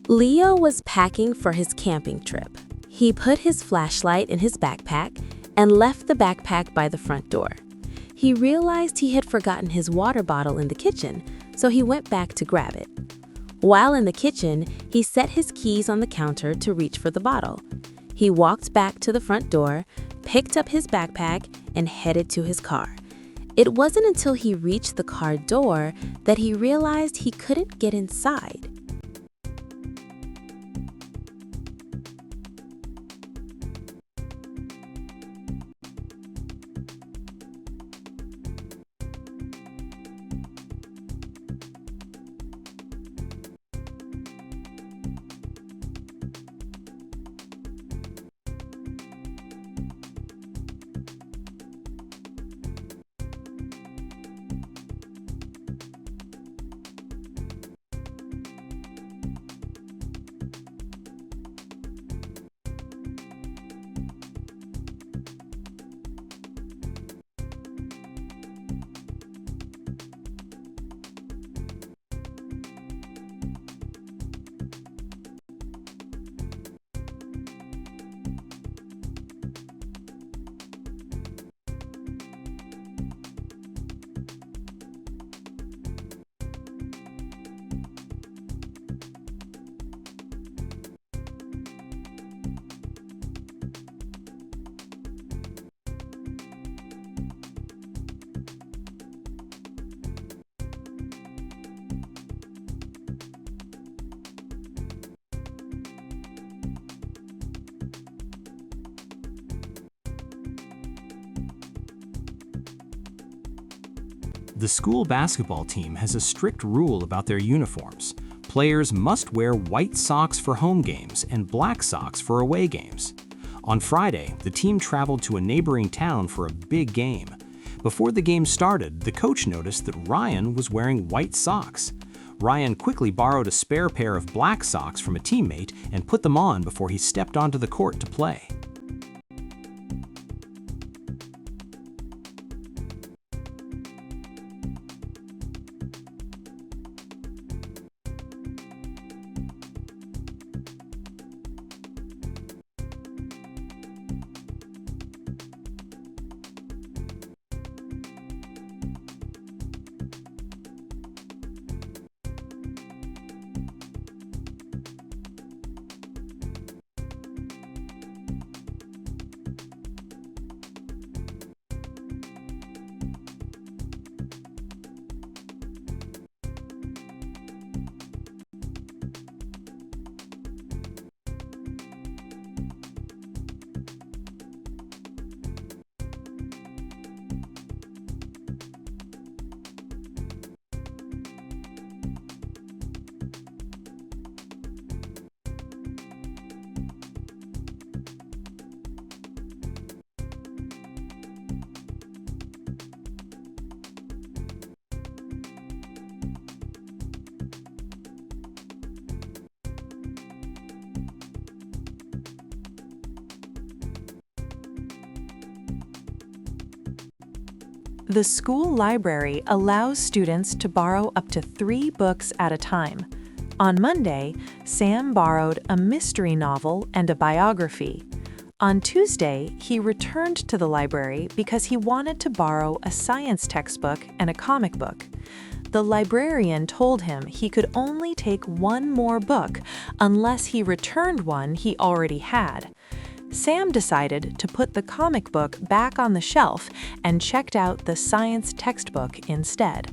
Leo was packing for his camping trip. He put his flashlight in his backpack and left the backpack by the front door. He realized he had forgotten his water bottle in the kitchen, so he went back to grab it. While in the kitchen, he set his keys on the counter to reach for the bottle. He walked back to the front door, picked up his backpack, and headed to his car. It wasn't until he reached the car door that he realized he couldn't get inside. The school basketball team has a strict rule about their uniforms. Players must wear white socks for home games and black socks for away games. On Friday, the team traveled to a neighboring town for a big game. Before the game started, the coach noticed that Ryan was wearing white socks. Ryan quickly borrowed a spare pair of black socks from a teammate and put them on before he stepped onto the court to play. The school library allows students to borrow up to 3 books at a time. On Monday, Sam borrowed a mystery novel and a biography. On Tuesday, he returned to the library because he wanted to borrow a science textbook and a comic book. The librarian told him he could only take 1 more book unless he returned one he already had. Sam decided to put the comic book back on the shelf and checked out the science textbook instead.